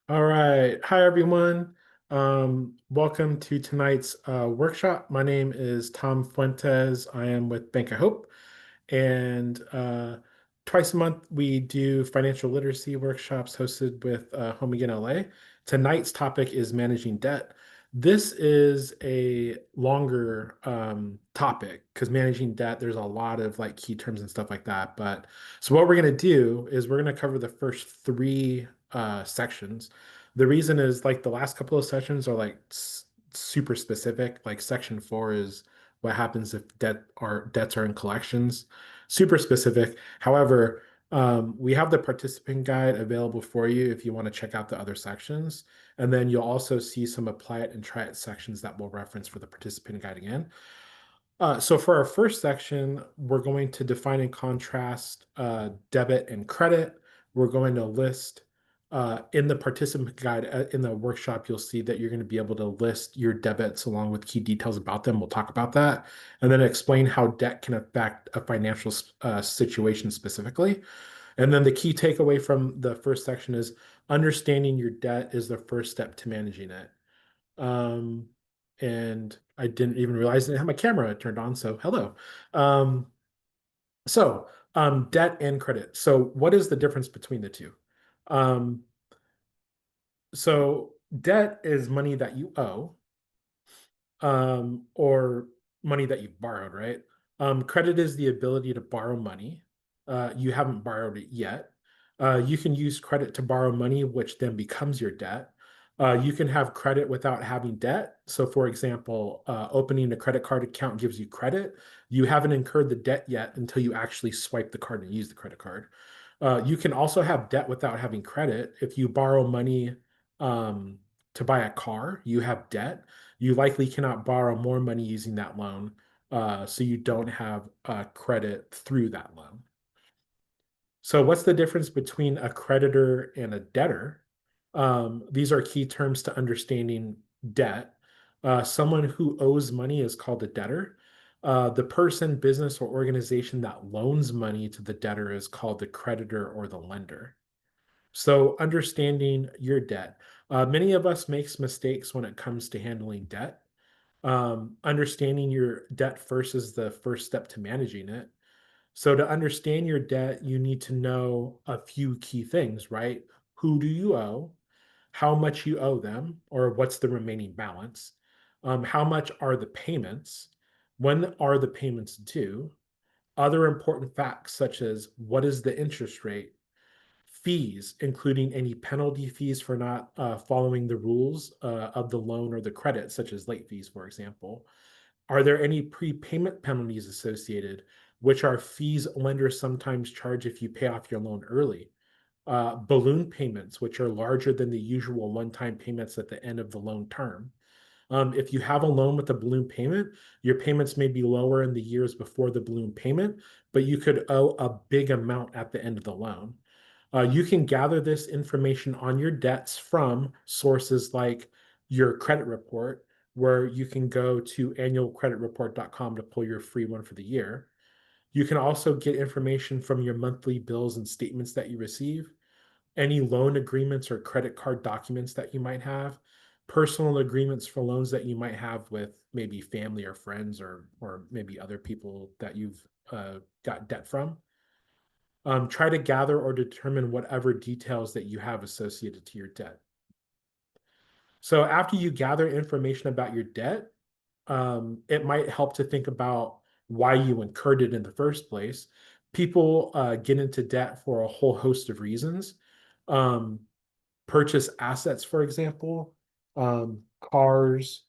All right. Hi, everyone. Welcome to tonight's workshop. My name is Tom Fuentes. I am with Bank of Hope. And twice a month, we do financial literacy workshops hosted with Home Again LA. Tonight's topic is managing debt. This is a longer topic because managing debt, there's a lot of like key terms and stuff like that. But so what we're going to do is we're going to cover the first three sections. The reason is like the last couple of sessions are like super specific. Like section four is what happens if debts are in collections, super specific. However, we have the participant guide available for you if you want to check out the other sections. And then you'll also see some apply it and try it sections that we'll reference for the participant guide again. So for our first section, we're going to define and contrast debit and credit. We're going to list in the participant guide in the workshop, you'll see that you're going to be able to list your debits along with key details about them. We'll talk about that. And then explain how debt can affect a financial situation specifically. And then the key takeaway from the first section is understanding your debt is the first step to managing it. Um, and I didn't even realize I didn't have my camera turned on. So hello. Um, Debt and credit. So what is the difference between the two? Um, Debt is money that you owe, or money that you borrowed, right? Credit is the ability to borrow money. You haven't borrowed it yet. You can use credit to borrow money, which then becomes your debt. You can have credit without having debt. So, for example, opening a credit card account gives you credit. You haven't incurred the debt yet until you actually swipe the card and use the credit card. You can also have debt without having credit. If you borrow money um, to buy a car, you have debt. You likely cannot borrow more money using that loan, so you don't have credit through that loan. So, what's the difference between a creditor and a debtor? These are key terms to understanding debt. Someone who owes money is called a debtor. The person, business, or organization that loans money to the debtor is called the creditor or the lender. So, understanding your debt. Many of us makes mistakes when it comes to handling debt. Understanding your debt first is the first step to managing it. So to understand your debt, you need to know a few key things, right? Who do you owe? How much you owe them, or what's the remaining balance? How much are the payments? When are the payments due? Other important facts such as what is the interest rate? Fees, including any penalty fees for not following the rules of the loan or the credit, such as late fees, for example. Are there any prepayment penalties associated, which are fees lenders sometimes charge if you pay off your loan early? Balloon payments, which are larger than the usual one-time payments at the end of the loan term. If you have a loan with a balloon payment, your payments may be lower in the years before the balloon payment, but you could owe a big amount at the end of the loan. You can gather this information on your debts from sources like your credit report, where you can go to annualcreditreport.com to pull your free one for the year. You can also get information from your monthly bills and statements that you receive, any loan agreements or credit card documents that you might have, personal agreements for loans that you might have with maybe family or friends or maybe other people that you've got debt from. Try to gather or determine whatever details that you have associated to your debt. So after you gather information about your debt, it might help to think about why you incurred it in the first place. People get into debt for a whole host of reasons. Um, Purchase assets, for example, cars,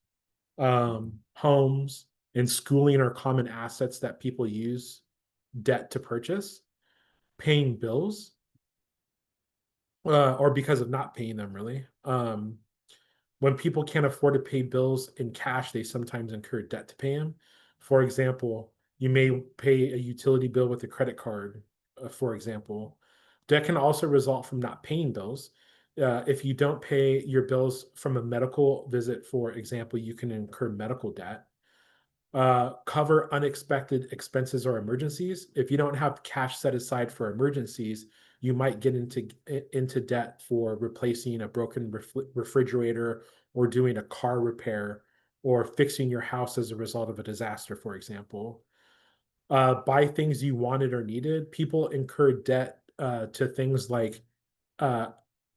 homes, and schooling are common assets that people use debt to purchase. Paying bills, or because of not paying them, really. When people can't afford to pay bills in cash, they sometimes incur debt to pay them. For example, you may pay a utility bill with a credit card, for example. Debt can also result from not paying bills. If you don't pay your bills from a medical visit, for example, you can incur medical debt. Cover unexpected expenses or emergencies. If you don't have cash set aside for emergencies, you might get into debt for replacing a broken refrigerator or doing a car repair or fixing your house as a result of a disaster, for example. Buy things you wanted or needed. People incur debt to things like uh,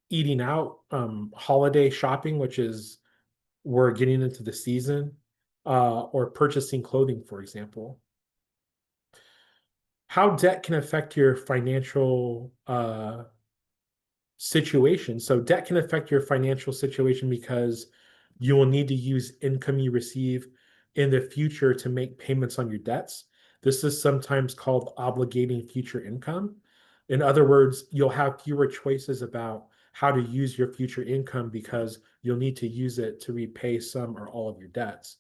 eating out, holiday shopping, which is we're getting into the season, or purchasing clothing, for example. How debt can affect your financial situation. So debt can affect your financial situation because you will need to use income you receive in the future to make payments on your debts. This is sometimes called obligating future income. In other words, you'll have fewer choices about how to use your future income because you'll need to use it to repay some or all of your debts.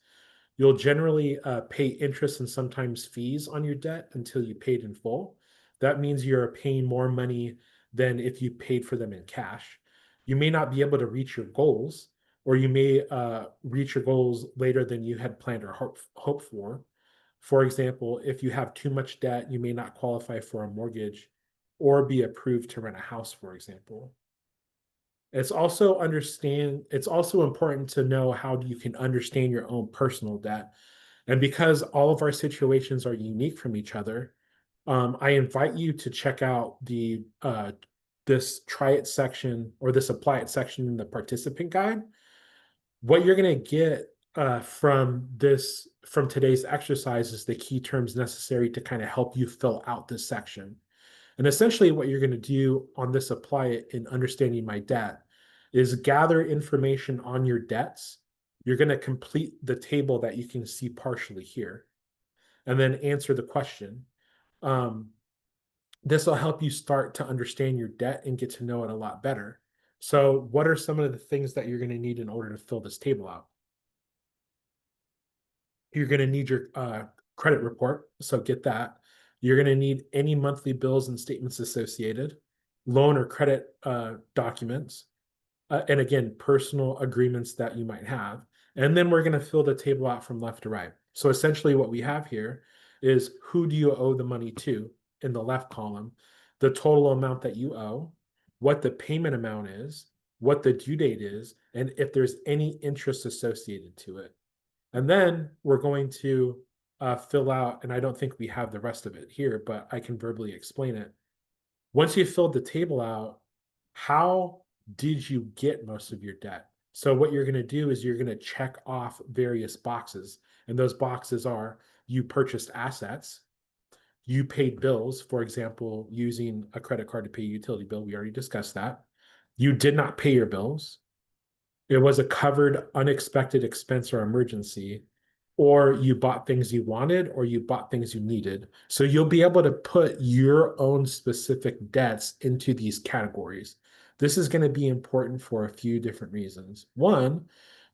You'll generally pay interest and sometimes fees on your debt until you paid in full. That means you're paying more money than if you paid for them in cash. You may not be able to reach your goals, or you may reach your goals later than you had planned or hope for. For example, if you have too much debt, you may not qualify for a mortgage or be approved to rent a house, for example. It's also important to know how you can understand your own personal debt. And because all of our situations are unique from each other, I invite you to check out the this try it section or this apply it section in the participant guide. What you're going to get from today's exercise is the key terms necessary to kind of help you fill out this section. And essentially, what you're going to do on this apply it in understanding my debt is gather information on your debts. You're going to complete the table that you can see partially here, and then answer the question. Um, this will help you start to understand your debt and get to know it a lot better. So, what are some of the things that you're going to need in order to fill this table out? You're going to need your credit report, so get that. You're going to need any monthly bills and statements associated, loan or credit documents, and again, personal agreements that you might have. And then we're going to fill the table out from left to right. So essentially, what we have here is who do you owe the money to in the left column, the total amount that you owe, what the payment amount is, what the due date is, and if there's any interest associated to it. And then we're going to fill out, and I don't think we have the rest of it here, but I can verbally explain it. Once you've filled the table out, how did you get most of your debt? So what you're going to do is you're going to check off various boxes. And those boxes are you purchased assets, you paid bills, for example, using a credit card to pay a utility bill. We already discussed that. You did not pay your bills. It was a covered unexpected expense or emergency, or you bought things you wanted, or you bought things you needed. So you'll be able to put your own specific debts into these categories. This is going to be important for a few different reasons. One,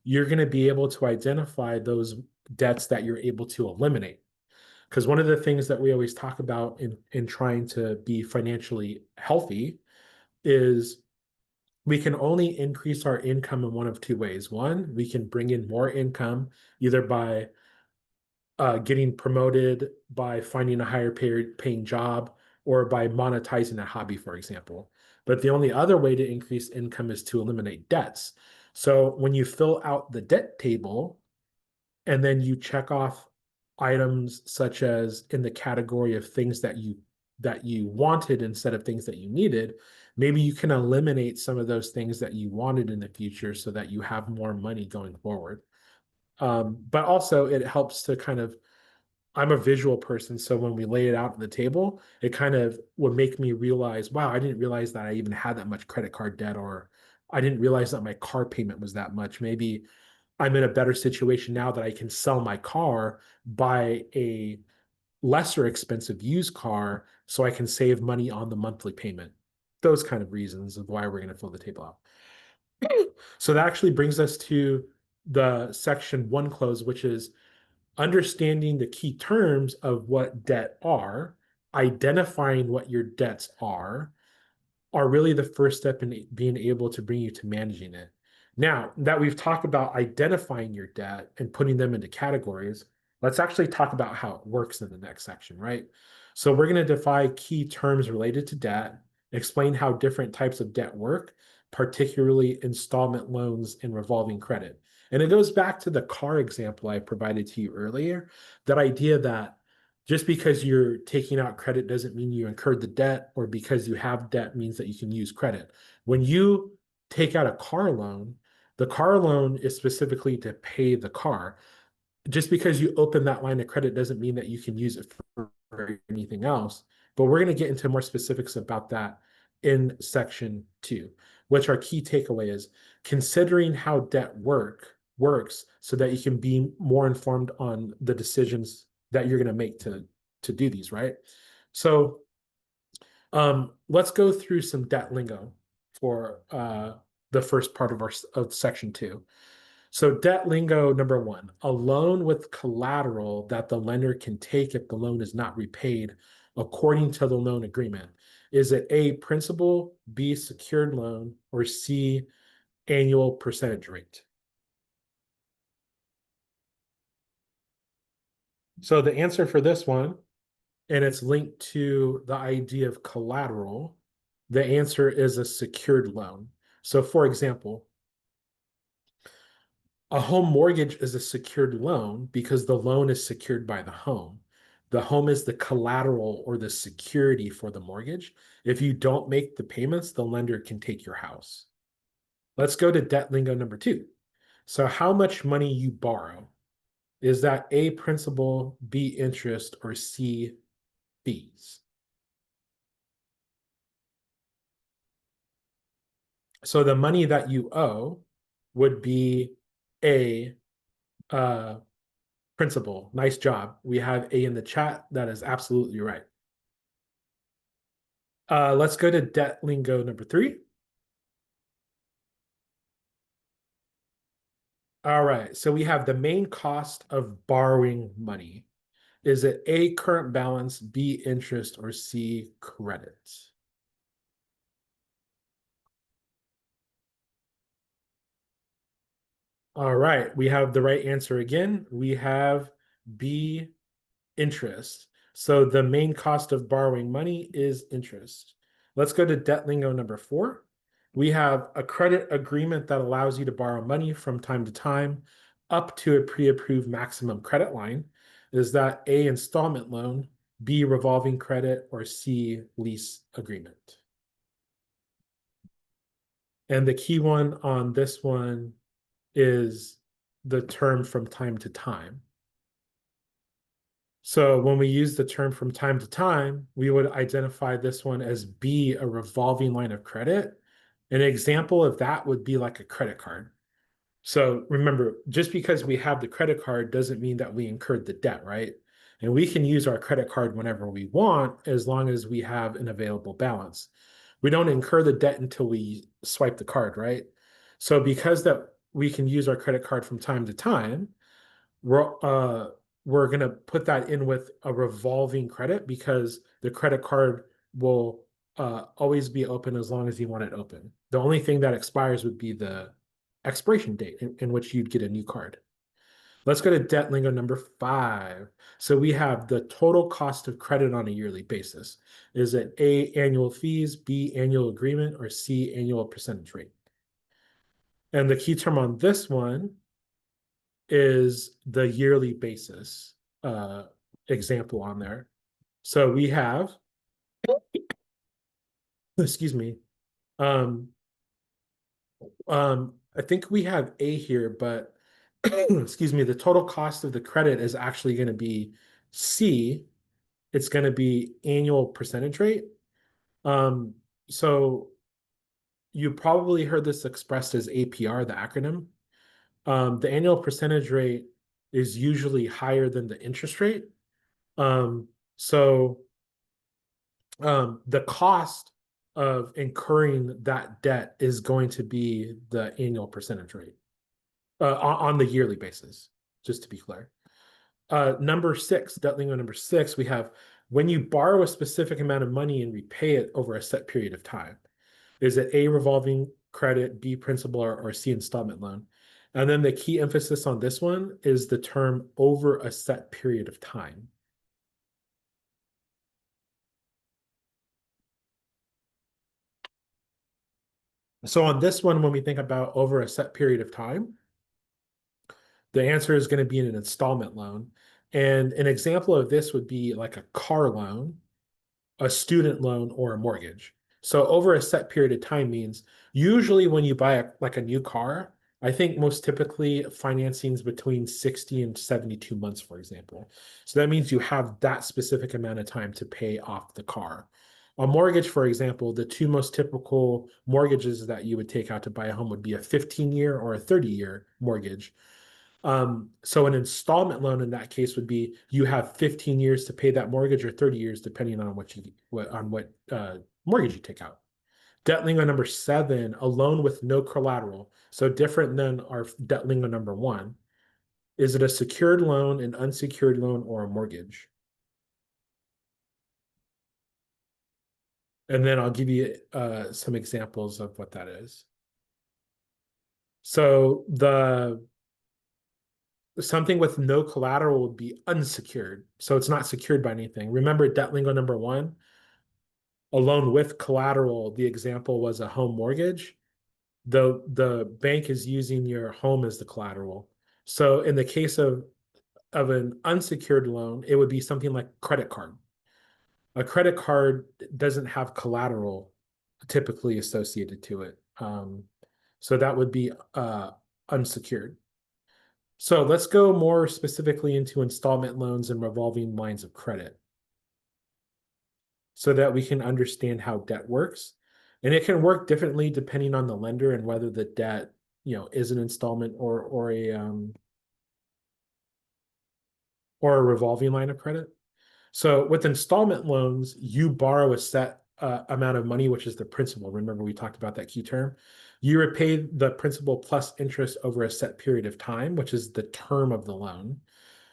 you're going to be able to identify those debts that you're able to eliminate. Because one of the things that we always talk about in trying to be financially healthy is we can only increase our income in one of two ways. One, we can bring in more income either by getting promoted, by finding a higher paying job, or by monetizing a hobby, for example. But the only other way to increase income is to eliminate debts. So when you fill out the debt table and then you check off items such as in the category of things that you wanted instead of things that you needed, maybe you can eliminate some of those things that you wanted in the future so that you have more money going forward. But also it helps to kind of, I'm a visual person, so when we lay it out on the table, it kind of would make me realize, wow, I didn't realize that I even had that much credit card debt, or I didn't realize that my car payment was that much. Maybe I'm in a better situation now that I can sell my car, buy a lesser expensive used car so I can save money on the monthly payment. Those kind of reasons of why we're going to fill the table out. So that actually brings us to the section one close, which is understanding the key terms of what debt are, identifying what your debts are really the first step in being able to bring you to managing it. Now that we've talked about identifying your debt and putting them into categories, Let's actually talk about how it works in the next section, right? So we're going to define key terms related to debt, explain how different types of debt work, particularly installment loans and revolving credit. And it goes back to the car example I provided to you earlier, that idea that just because you're taking out credit doesn't mean you incurred the debt, or because you have debt means that you can use credit. When you take out a car loan, the car loan is specifically to pay the car. Just because you open that line of credit doesn't mean that you can use it for anything else. But we're going to get into more specifics about that in section 2, which our key takeaway is considering how debt works so that you can be more informed on the decisions that you're going to make to do these, right? So let's go through some debt lingo for the first part of section 2. So debt lingo number 1, a loan with collateral that the lender can take if the loan is not repaid according to the loan agreement. Is it A, principal, B, secured loan, or C, annual percentage rate? So the answer for this one, and it's linked to the idea of collateral, the answer is a secured loan. So for example, a home mortgage is a secured loan because the loan is secured by the home. The home is the collateral or the security for the mortgage. If you don't make the payments, the lender can take your house. Let's go to debt lingo number 2. So how much money you borrow. Is that A, principal, B, interest, or C, fees? So the money that you owe would be A, uh, principal. Nice job. We have A in the chat. That is absolutely right. Let's go to debt lingo number 3. All right. So we have the main cost of borrowing money. Is it A, current balance, B, interest, or C, credit? All right. We have the right answer again. We have B, interest. So the main cost of borrowing money is interest. Let's go to debt lingo number 4. We have a credit agreement that allows you to borrow money from time to time up to a pre-approved maximum credit line. Is that A, installment loan, B, revolving credit, or C, lease agreement? And the key one on this one is the term from time to time. So when we use the term from time to time, we would identify this one as B, a revolving line of credit. An example of that would be like a credit card. So remember, just because we have the credit card doesn't mean that we incurred the debt, right? And we can use our credit card whenever we want, as long as we have an available balance. We don't incur the debt until we swipe the card, right? So because that we can use our credit card from time to time, we're going to put that in with a revolving credit because the credit card will always be open as long as you want it open. The only thing that expires would be the expiration date in which you'd get a new card. Let's go to debt lingo number 5. So we have the total cost of credit on a yearly basis. Is it A, annual fees, B, annual agreement, or C, annual percentage rate? And the key term on this one is the yearly basis example on there. So we have, excuse me, um, I think we have A here, but excuse me, the total cost of the credit is actually going to be C. It's going to be annual percentage rate. Um, so you probably heard this expressed as APR, the acronym. The annual percentage rate is usually higher than the interest rate. So the cost of incurring that debt is going to be the annual percentage rate on the yearly basis, just to be clear. Number 6, debt lingo number 6, we have when you borrow a specific amount of money and repay it over a set period of time. Is it A, revolving credit, B, principal, or C, installment loan? And then the key emphasis on this one is the term over a set period of time. So on this one, when we think about over a set period of time, the answer is going to be an installment loan. And an example of this would be like a car loan, a student loan, or a mortgage. So over a set period of time means usually when you buy like a new car, I think most typically financing is between 60 and 72 months, for example. So that means you have that specific amount of time to pay off the car. A mortgage, for example, the two most typical mortgages that you would take out to buy a home would be a 15-year or a 30-year mortgage. So an installment loan in that case would be you have 15 years to pay that mortgage or 30 years, depending on what mortgage you take out. Debt lingo number 7, a loan with no collateral. So different than our debt lingo number 1. Is it a secured loan, an unsecured loan, or a mortgage? And then I'll give you some examples of what that is. So something with no collateral would be unsecured. So it's not secured by anything. Remember debt lingo number 1, a loan with collateral, the example was a home mortgage. The bank is using your home as the collateral. So in the case of an unsecured loan, it would be something like credit card. A credit card doesn't have collateral typically associated to it. So that would be unsecured. So let's go more specifically into installment loans and revolving lines of credit so that we can understand how debt works. And it can work differently depending on the lender and whether the debt, is an installment or a revolving line of credit. So with installment loans, you borrow a set amount of money, which is the principal. Remember, we talked about that key term. You repay the principal plus interest over a set period of time, which is the term of the loan.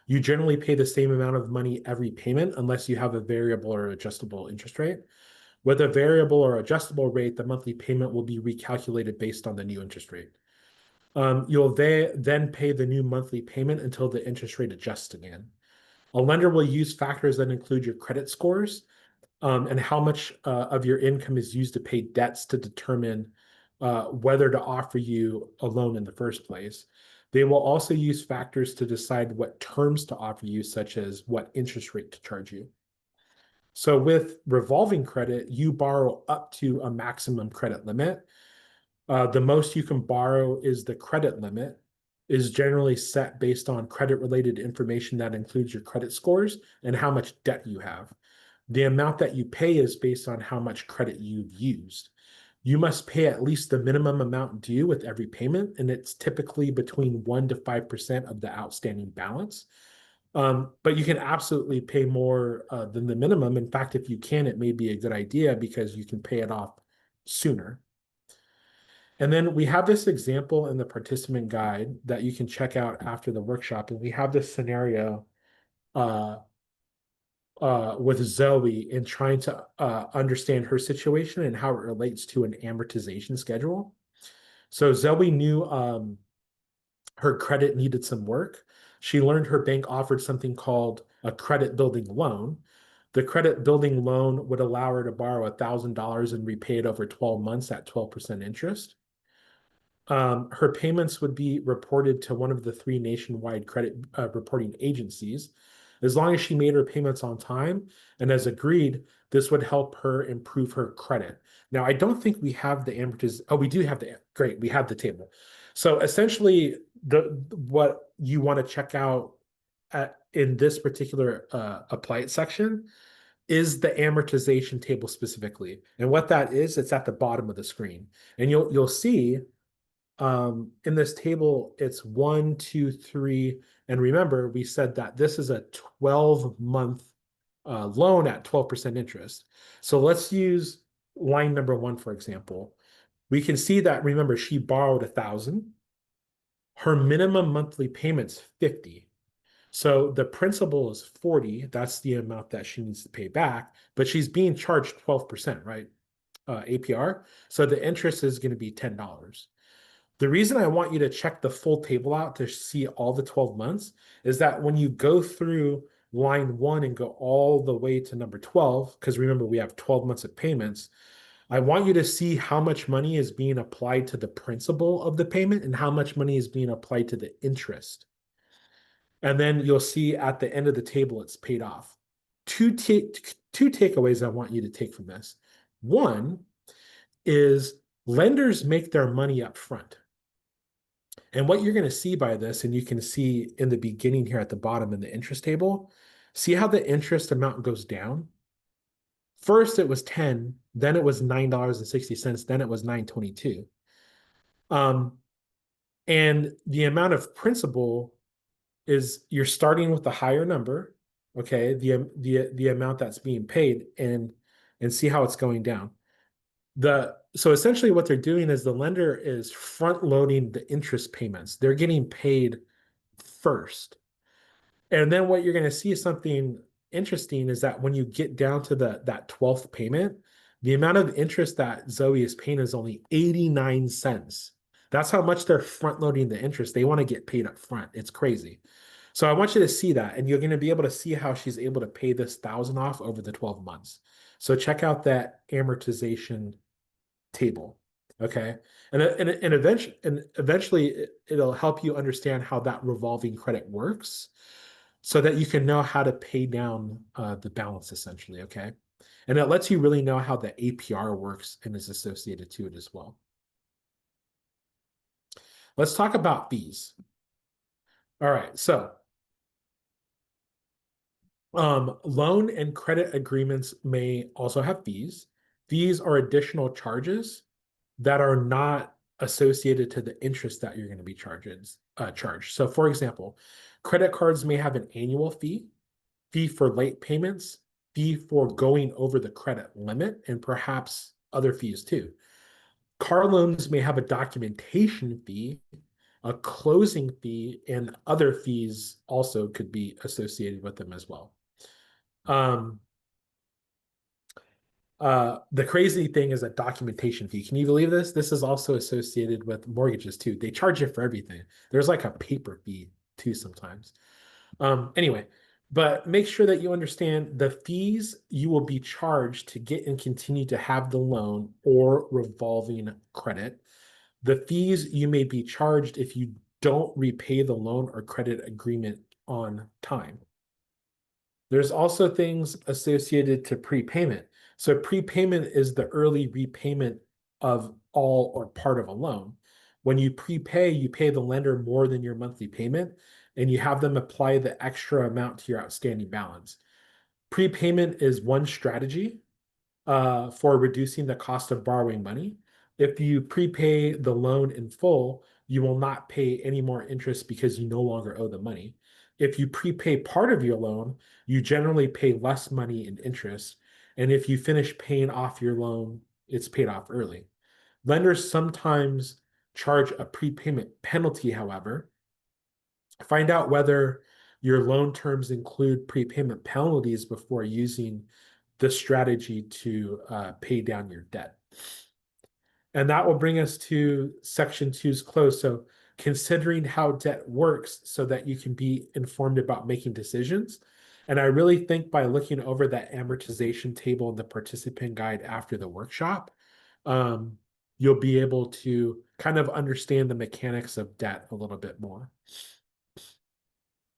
You generally pay the same amount of money every payment unless you have a variable or adjustable interest rate. With a variable or adjustable rate, the monthly payment will be recalculated based on the new interest rate. You'll then pay the new monthly payment until the interest rate adjusts again. A lender will use factors that include your credit scores and how much of your income is used to pay debts to determine whether to offer you a loan in the first place. They will also use factors to decide what terms to offer you, such as what interest rate to charge you. So with revolving credit, you borrow up to a maximum credit limit. The most you can borrow is the credit limit, is generally set based on credit-related information that includes your credit scores and how much debt you have. The amount that you pay is based on how much credit you've used. You must pay at least the minimum amount due with every payment, and it's typically between 1% to 5% of the outstanding balance. But you can absolutely pay more than the minimum. In fact, if you can, it may be a good idea because you can pay it off sooner. And then we have this example in the participant guide that you can check out after the workshop. And we have this scenario uh, with Zoe in trying to understand her situation and how it relates to an amortization schedule. So Zoe knew her credit needed some work. She learned her bank offered something called a credit building loan. The credit building loan would allow her to borrow $1,000 and repay it over 12 months at 12% interest. Her payments would be reported to one of the 3 nationwide credit reporting agencies. As long as she made her payments on time and as agreed, this would help her improve her credit. Now, I don't think we have the amortization. Oh, we do have great, we have the table. So essentially, what you want to check out in this particular apply it section is the amortization table specifically. And what that is, it's at the bottom of the screen. And you'll see in this table, it's 1, 2, 3. And remember, we said that this is a 12-month loan at 12% interest. So let's use line number 1, for example. We can see that, remember, she borrowed 1,000. Her minimum monthly payment's 50. So the principal is 40. That's the amount that she needs to pay back, but she's being charged 12%, right? APR. So the interest is going to be $10. The reason I want you to check the full table out to see all the 12 months is that when you go through line one and go all the way to number 12, because remember, we have 12 months of payments, I want you to see how much money is being applied to the principal of the payment and how much money is being applied to the interest. And then you'll see at the end of the table, it's paid off. Two takeaways I want you to take from this. One is lenders make their money up front. And what you're going to see by this, and you can see in the beginning here at the bottom in the interest table, see how the interest amount goes down? First, it was 10, then it was $9.60, then it was 9.22. And the amount of principal is you're starting with a higher number, okay, the amount that's being paid, and see how it's going down. So essentially what they're doing is the lender is front loading the interest payments. They're getting paid first. And then what you're going to see is something interesting is that when you get down to that 12th payment, the amount of interest that Zoe is paying is only 89 cents. That's how much they're front loading the interest. They want to get paid up front. It's crazy. So I want you to see that, and you're going to be able to see how she's able to pay this 1,000 off over the 12 months. So check out that amortization table. Okay. And eventually it'll help you understand how that revolving credit works so that you can know how to pay down the balance essentially. Okay. And it lets you really know how the APR works and is associated to it as well. Let's talk about fees. All right. So loan and credit agreements may also have fees. Fees are additional charges that are not associated to the interest that you're going to be charged. So for example, credit cards may have an annual fee for late payments, fee for going over the credit limit, and perhaps other fees too. Car loans may have a documentation fee, a closing fee, and other fees also could be associated with them as well. The crazy thing is a documentation fee. Can you believe this? This is also associated with mortgages too. They charge you for everything. There's like a paper fee too sometimes. Anyway, but make sure that you understand the fees you will be charged to get and continue to have the loan or revolving credit. The fees you may be charged if you don't repay the loan or credit agreement on time. There's also things associated to prepayment. So prepayment is the early repayment of all or part of a loan. When you prepay, you pay the lender more than your monthly payment, and you have them apply the extra amount to your outstanding balance. Prepayment is one strategy for reducing the cost of borrowing money. If you prepay the loan in full, you will not pay any more interest because you no longer owe the money. If you prepay part of your loan, you generally pay less money in interest. And if you finish paying off your loan, it's paid off early. Lenders sometimes charge a prepayment penalty, however. Find out whether your loan terms include prepayment penalties before using this strategy to pay down your debt. And that will bring us to section two's close. So considering how debt works so that you can be informed about making decisions. And I really think by looking over that amortization table in the participant guide after the workshop, you'll be able to kind of understand the mechanics of debt a little bit more.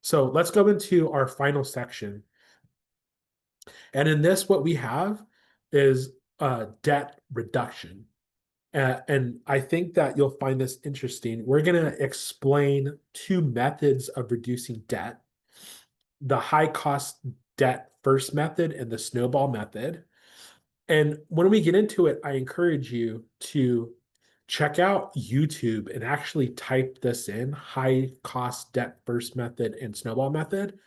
So let's go into our final section. And in this, what we have is debt reduction. And I think that you'll find this interesting. We're going to explain two methods of reducing debt: the high cost debt first method and the snowball method. And when we get into it, I encourage you to check out YouTube and actually type this in: high cost debt first method and snowball method.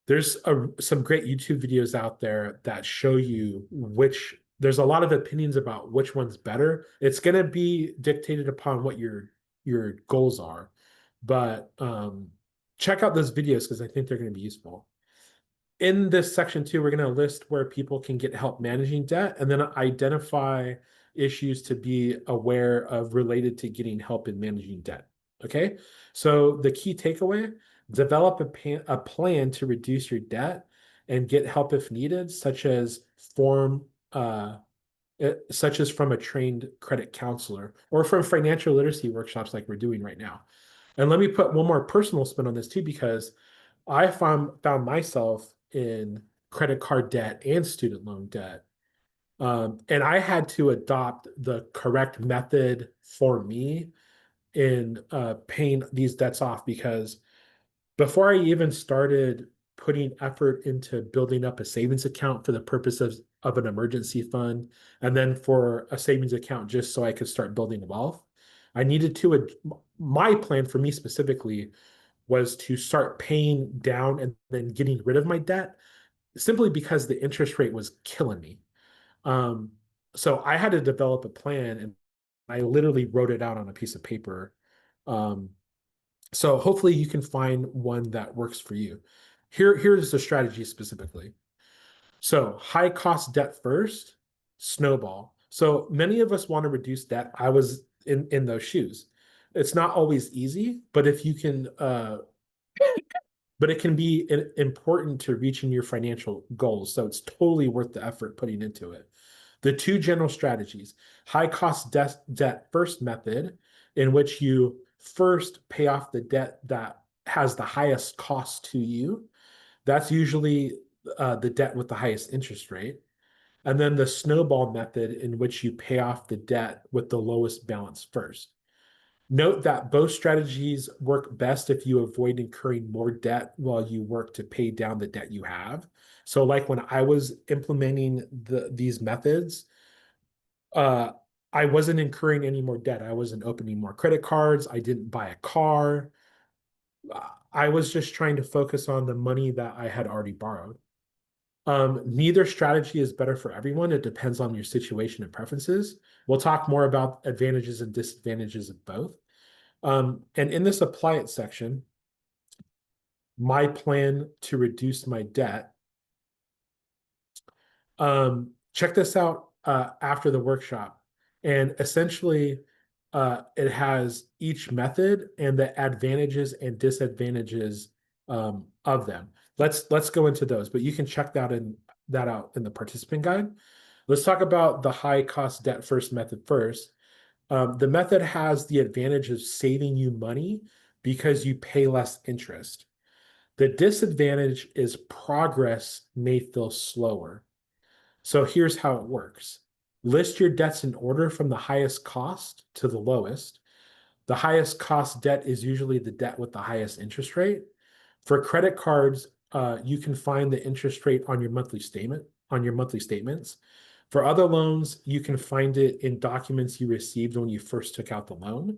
There's some great YouTube videos out there that show you there's a lot of opinions about which one's better. It's going to be dictated upon what your goals are. But check out those videos because I think they're going to be useful. In this section two, we're going to list where people can get help managing debt and then identify issues to be aware of related to getting help in managing debt. Okay. So the key takeaway, develop a plan to reduce your debt and get help if needed, uh, such as from a trained credit counselor or from financial literacy workshops like we're doing right now. And let me put one more personal spin on this too, because I found myself in credit card debt and student loan debt. And I had to adopt the correct method for me in paying these debts off, because before I even started putting effort into building up a savings account for the purpose of an emergency fund, and then for a savings account just so I could start building wealth, I needed to, my plan for me specifically was to start paying down and then getting rid of my debt simply because the interest rate was killing me. Um, so I had to develop a plan, and I literally wrote it out on a piece of paper. Um, so hopefully you can find one that works for you. Here's the strategy specifically. So high cost debt first, snowball. So many of us want to reduce debt. I was in those shoes. It's not always easy, but if you can but it can be important to reaching your financial goals. So it's totally worth the effort putting into it. The two general strategies, high cost debt first method, in which you first pay off the debt that has the highest cost to you. That's usually the debt with the highest interest rate. And then the snowball method, in which you pay off the debt with the lowest balance first. Note that both strategies work best if you avoid incurring more debt while you work to pay down the debt you have. So, like when I was implementing these methods, uh, I wasn't incurring any more debt. I wasn't opening more credit cards. I didn't buy a car. I was just trying to focus on the money that I had already borrowed. Neither strategy is better for everyone. It depends on your situation and preferences. We'll talk more about advantages and disadvantages of both. And in this apply it section, my plan to reduce my debt. Check this out after the workshop. And essentially, it has each method and the advantages and disadvantages of them. Let's go into those, but you can check that out in the participant guide. Let's talk about the high cost debt first method first. The method has the advantage of saving you money because you pay less interest. The disadvantage is progress may feel slower. So here's how it works. List your debts in order from the highest cost to the lowest. The highest cost debt is usually the debt with the highest interest rate. For credit cards, you can find the interest rate on your monthly statements. For other loans, you can find it in documents you received when you first took out the loan.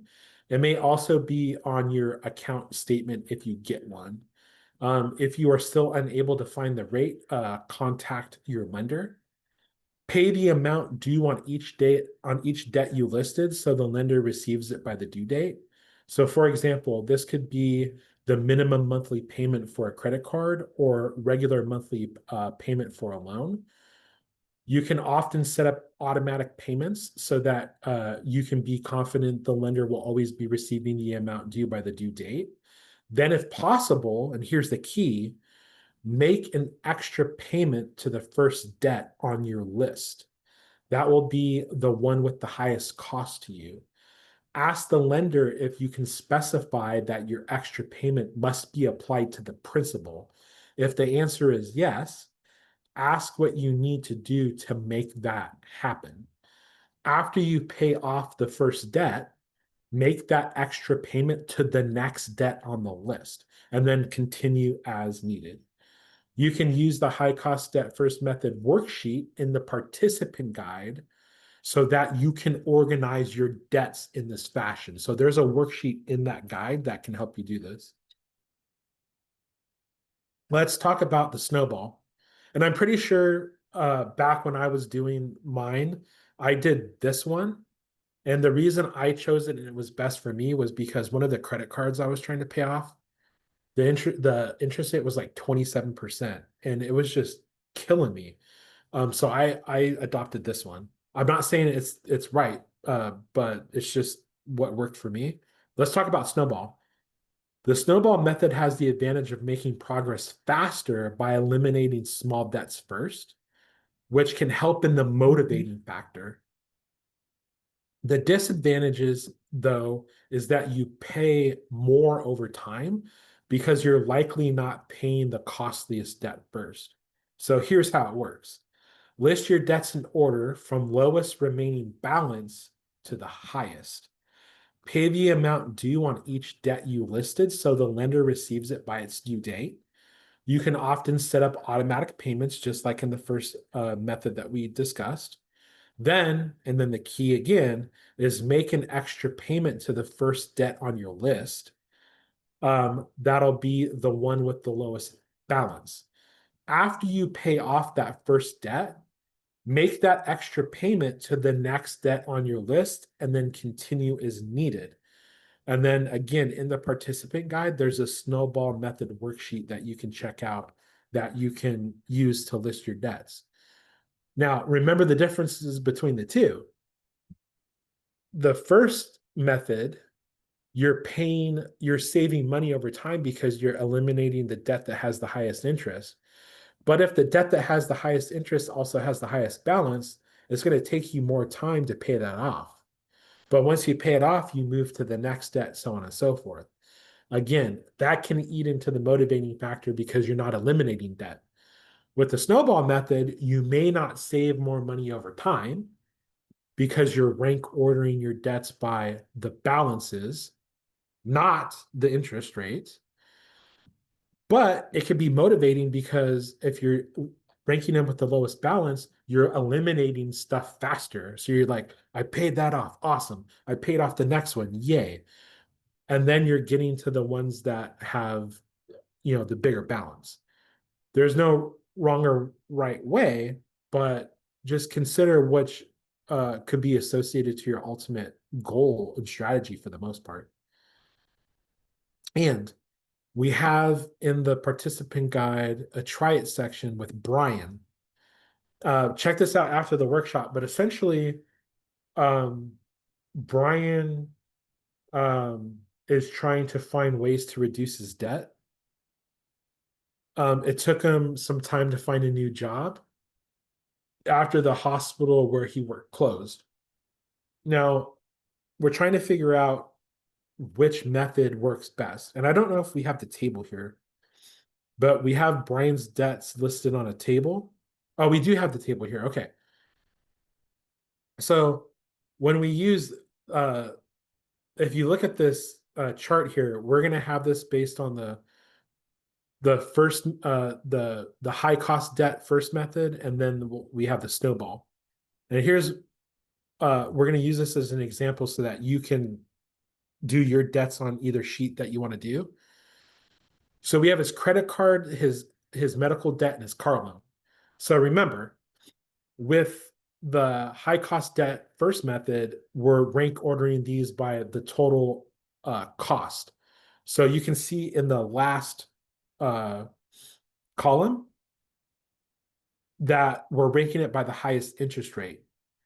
It may also be on your account statement if you get one. If you are still unable to find the rate, contact your lender. Pay the amount due on each debt you listed so the lender receives it by the due date. So for example, this could be the minimum monthly payment for a credit card or regular monthly payment for a loan. You can often set up automatic payments so that you can be confident the lender will always be receiving the amount due by the due date. Then, if possible, and here's the key, make an extra payment to the first debt on your list. That will be the one with the highest cost to you. Ask the lender if you can specify that your extra payment must be applied to the principal. If the answer is yes, ask what you need to do to make that happen. After you pay off the first debt, make that extra payment to the next debt on the list, and then continue as needed. You can use the high cost debt first method worksheet in the participant guide so that you can organize your debts in this fashion. So there's a worksheet in that guide that can help you do this. Let's talk about the snowball. And I'm pretty sure back when I was doing mine, I did this one. And the reason I chose it and it was best for me was because one of the credit cards I was trying to pay off, the interest rate was like 27%. And it was just killing me. So I adopted this one. I'm not saying it's right, but it's just what worked for me. Let's talk about snowball. The snowball method has the advantage of making progress faster by eliminating small debts first, which can help in the motivating factor. The disadvantages, though, is that you pay more over time because you're likely not paying the costliest debt first. So here's how it works. List your debts in order from lowest remaining balance to the highest. Pay the amount due on each debt you listed so the lender receives it by its due date. You can often set up automatic payments, just like in the first method that we discussed. And then the key again is make an extra payment to the first debt on your list. That'll be the one with the lowest balance. After you pay off that first debt, make that extra payment to the next debt on your list and then continue as needed. And then again, in the participant guide, there's a snowball method worksheet that you can check out that you can use to list your debts. Now, remember the differences between the two. The first method, you're saving money over time because you're eliminating the debt that has the highest interest. But if the debt that has the highest interest also has the highest balance, it's going to take you more time to pay that off. But once you pay it off, you move to the next debt, so on and so forth. Again, that can eat into the motivating factor because you're not eliminating debt. With the snowball method, you may not save more money over time because you're rank ordering your debts by the balances, not the interest rates. But it can be motivating because if you're ranking them with the lowest balance, you're eliminating stuff faster. So you're like, I paid that off. Awesome. I paid off the next one. Yay. And then you're getting to the ones that have, the bigger balance. There's no wrong or right way, but just consider which could be associated to your ultimate goal and strategy for the most part. And we have in the participant guide a try it section with Brian. Check this out after the workshop, but essentially, um, Brian is trying to find ways to reduce his debt. It took him some time to find a new job after the hospital where he worked closed. Now, we're trying to figure out which method works best. And I don't know if we have the table here, but we have Brian's debts listed on a table. Oh, we do have the table here. Okay. So when we use, if you look at this chart here, we're going to have this based on the first, the high cost debt first method, and then we have the snowball. And here's, we're going to use this as an example so that you can do your debts on either sheet that you want to do. So we have his credit card, his medical debt, and his car loan. So remember, with the high cost debt first method, we're rank ordering these by the total cost. So you can see in the last column that we're ranking it by the highest interest rate.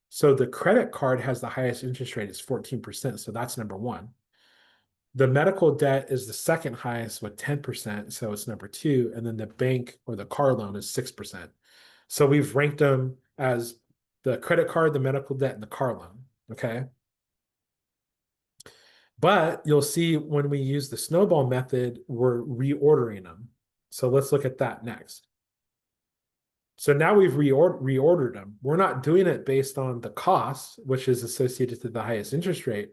So the credit card has the highest interest rate, it's 14%. So that's number one. The medical debt is the second highest with 10%, so it's number two. And then the bank or the car loan is 6%. So we've ranked them as the credit card, the medical debt, and the car loan. Okay. But you'll see when we use the snowball method, we're reordering them. So let's look at that next. So now we've reordered them. We're not doing it based on the cost, which is associated to the highest interest rate.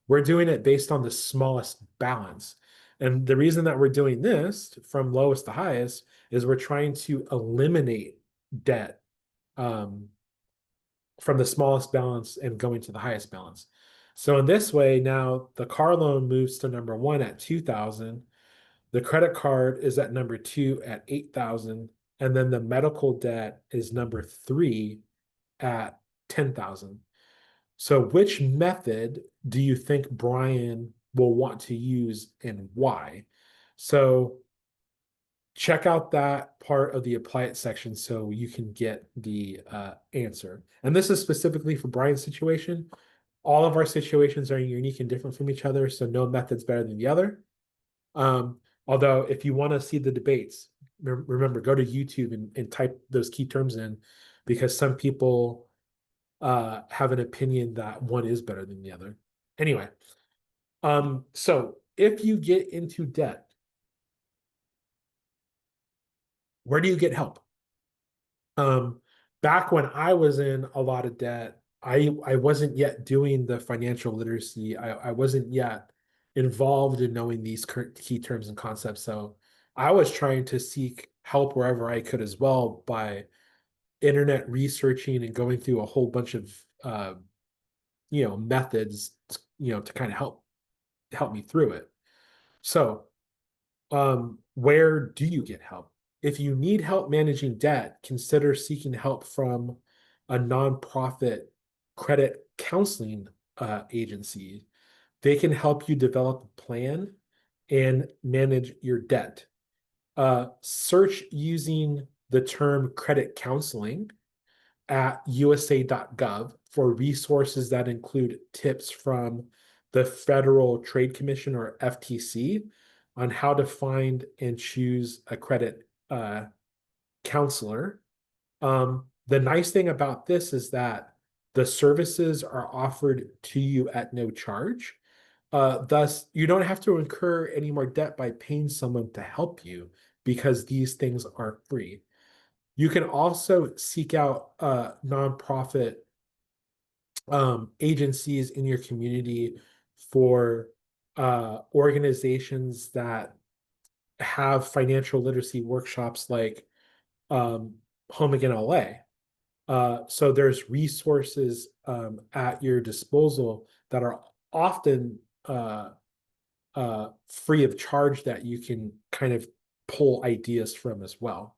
We're doing it based on the smallest balance. And the reason that we're doing this from lowest to highest is we're trying to eliminate debt from the smallest balance and going to the highest balance. So in this way, now the car loan moves to number one at 2,000. The credit card is at number two at 8,000. And then the medical debt is number three at 10,000. So which method do you think Brian will want to use and why? So check out that part of the apply it section so you can get the answer. And this is specifically for Brian's situation. All of our situations are unique and different from each other, so no method's better than the other. Although if you want to see the debates, remember, go to YouTube and type those key terms in, because some people have an opinion that one is better than the other. Anyway, so if you get into debt, where do you get help? Back when I was in a lot of debt, I wasn't yet doing the financial literacy. I wasn't yet involved in knowing these key terms and concepts. So I was trying to seek help wherever I could as well by internet researching and going through a whole bunch of methods, to kind of help me through it. So where do you get help? If you need help managing debt, consider seeking help from a nonprofit credit counseling agency. They can help you develop a plan and manage your debt. Search using the term credit counseling at usa.gov for resources that include tips from the Federal Trade Commission, or FTC, on how to find and choose a credit counselor. The nice thing about this is that the services are offered to you at no charge. Thus, you don't have to incur any more debt by paying someone to help you, because these things are free. You can also seek out nonprofit agencies in your community for organizations that have financial literacy workshops, like Home Again LA. So there's resources at your disposal that are often free of charge that you can kind of pull ideas from as well.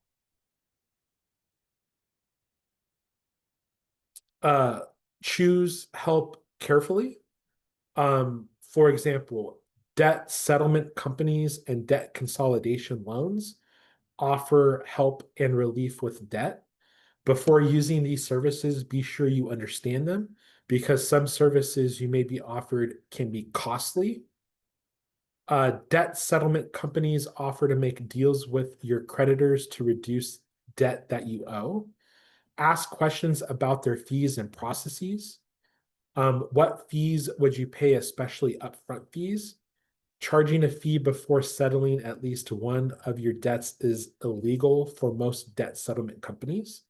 Choose help carefully. For example, debt settlement companies and debt consolidation loans offer help and relief with debt. Before using these services, be sure you understand them, because some services you may be offered can be costly. Debt settlement companies offer to make deals with your creditors to reduce debt that you owe. Ask questions about their fees and processes. What fees would you pay, especially upfront fees? Charging a fee before settling at least one of your debts is illegal for most debt settlement companies.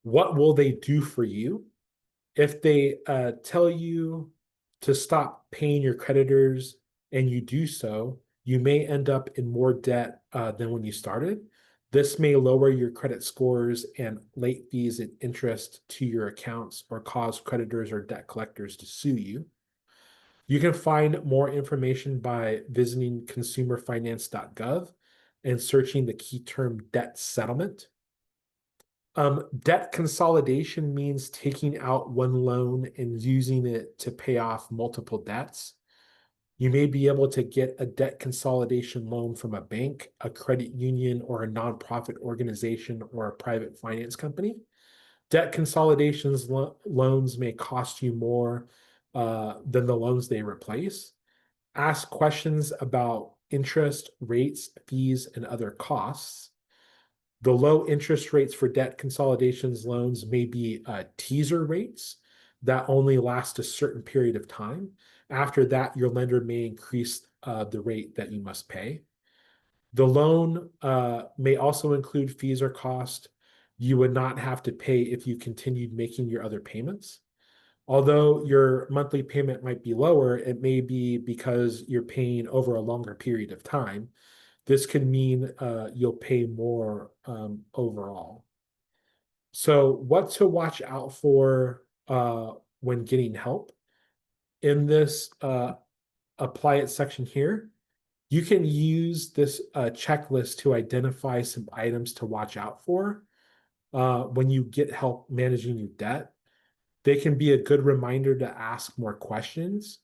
What will they do for you? If they tell you to stop paying your creditors and you do so, you may end up in more debt than when you started. This may lower your credit scores and late fees and interest to your accounts, or cause creditors or debt collectors to sue you. You can find more information by visiting consumerfinance.gov and searching the key term debt settlement. Debt consolidation means taking out one loan and using it to pay off multiple debts. You may be able to get a debt consolidation loan from a bank, a credit union, or a nonprofit organization, or a private finance company. Debt consolidations loans may cost you more than the loans they replace. Ask questions about interest, rates, fees, and other costs. The low interest rates for debt consolidations loans may be teaser rates that only last a certain period of time. After that, your lender may increase the rate that you must pay. The loan may also include fees or cost you would not have to pay if you continued making your other payments. Although your monthly payment might be lower, it may be because you're paying over a longer period of time. This could mean you'll pay more overall. So what to watch out for when getting help? In this apply it section here, you can use this checklist to identify some items to watch out for when you get help managing your debt. They can be a good reminder to ask more questions.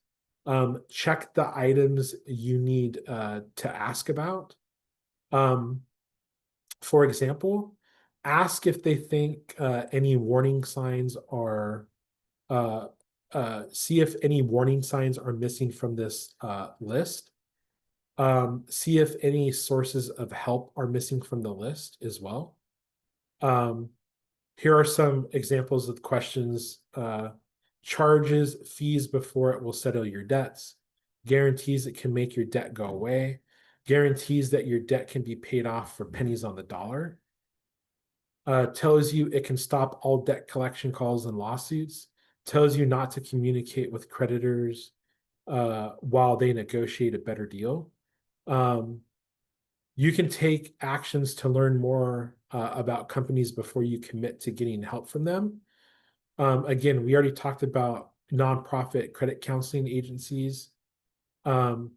Check the items you need to ask about. For example, ask if they think any warning signs are uh, see if any warning signs are missing from this list. See if any sources of help are missing from the list as well. Um, Here are some examples of questions. Charges fees before it will settle your debts. Guarantees it can make your debt go away. Guarantees that your debt can be paid off for pennies on the dollar. Tells you it can stop all debt collection calls and lawsuits. Tells you not to communicate with creditors while they negotiate a better deal. Um, you can take actions to learn more about companies before you commit to getting help from them. Again, we already talked about nonprofit credit counseling agencies. Um,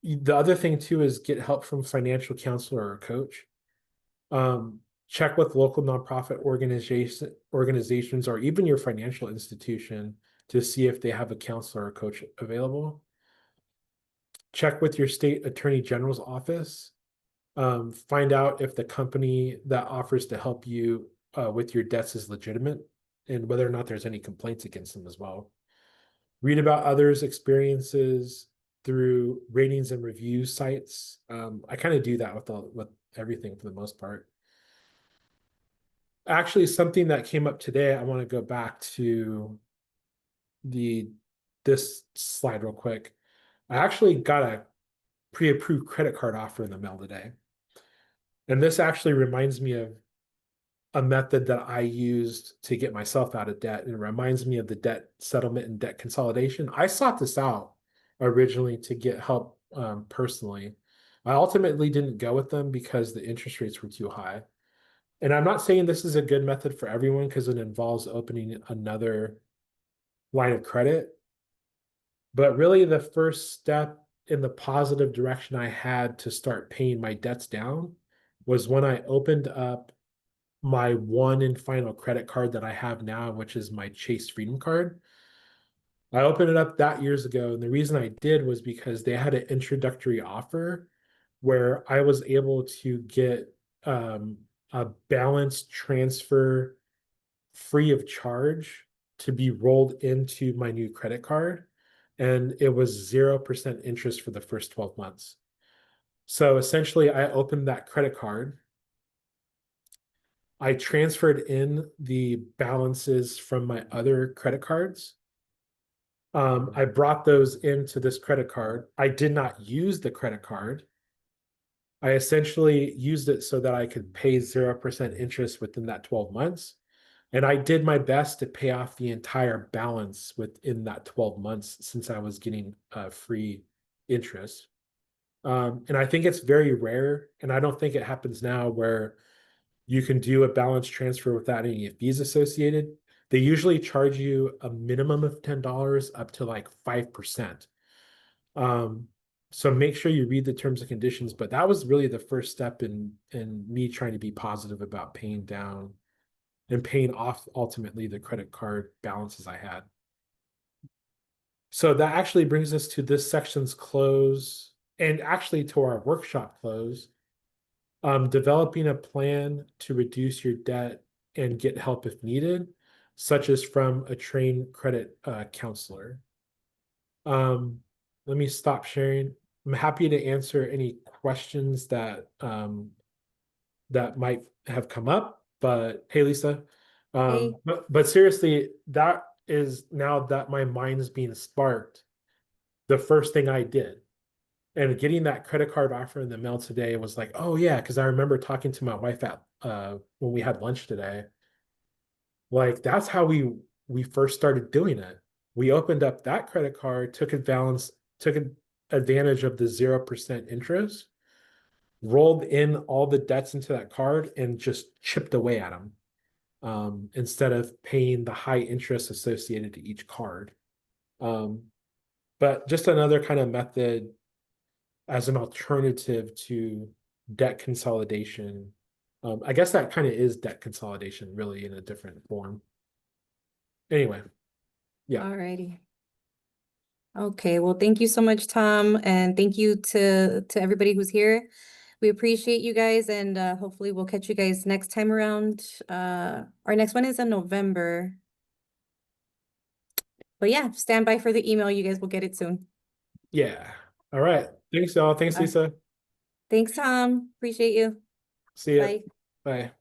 the other thing too is get help from financial counselor or a coach. Um, Check with local nonprofit organizations or even your financial institution to see if they have a counselor or coach available. Check with your state attorney general's office. Find out if the company that offers to help you with your debts is legitimate and whether or not there's any complaints against them as well. Read about others' experiences through ratings and review sites. I kind of do that with everything for the most part. Actually, something that came up today, I want to go back to the this slide real quick. I actually got a pre-approved credit card offer in the mail today. And this actually reminds me of a method that I used to get myself out of debt. And it reminds me of the debt settlement and debt consolidation. I sought this out originally to get help personally. I ultimately didn't go with them because the interest rates were too high. And I'm not saying this is a good method for everyone because it involves opening another line of credit. But really, the first step in the positive direction I had to start paying my debts down was when I opened up my one and final credit card that I have now, which is my Chase Freedom card. I opened it up that years ago, and the reason I did was because they had an introductory offer where I was able to get a balance transfer free of charge to be rolled into my new credit card. And it was 0% interest for the first 12 months. So essentially, I opened that credit card. I transferred in the balances from my other credit cards. I brought those into this credit card. I did not use the credit card. I essentially used it so that I could pay 0% interest within that 12 months. And I did my best to pay off the entire balance within that 12 months since I was getting free interest. And I think it's very rare, and I don't think it happens now where you can do a balance transfer without any fees associated. They usually charge you a minimum of $10 up to like 5%. Um, so make sure you read the terms and conditions. But that was really the first step in me trying to be positive about paying down and paying off ultimately the credit card balances I had. So that actually brings us to this section's close and actually to our workshop close. Developing a plan to reduce your debt and get help if needed, such as from a trained credit counselor. Um, Let me stop sharing. I'm happy to answer any questions that might have come up. But hey, Lisa, Hey, but seriously, that is now that my mind is being sparked, the first thing I did. And getting that credit card offer in the mail today was like, oh yeah, because I remember talking to my wife at when we had lunch today. Like that's how we first started doing it. We opened up that credit card, took advantage of the 0% interest, rolled in all the debts into that card, and just chipped away at them instead of paying the high interest associated to each card. Um, but just another kind of method as an alternative to debt consolidation. I guess that kind of is debt consolidation, really, in a different form. Anyway, yeah. alrighty. Okay, well, thank you so much, Tom, and thank you to everybody who's here. We appreciate you guys, and hopefully we'll catch you guys next time around. Our next one is in November. But yeah, stand by for the email. You guys will get it soon. Yeah. All right. Thanks, y'all. Thanks, Uh, Lisa. Thanks, Tom. Appreciate you. See ya. Bye. Bye.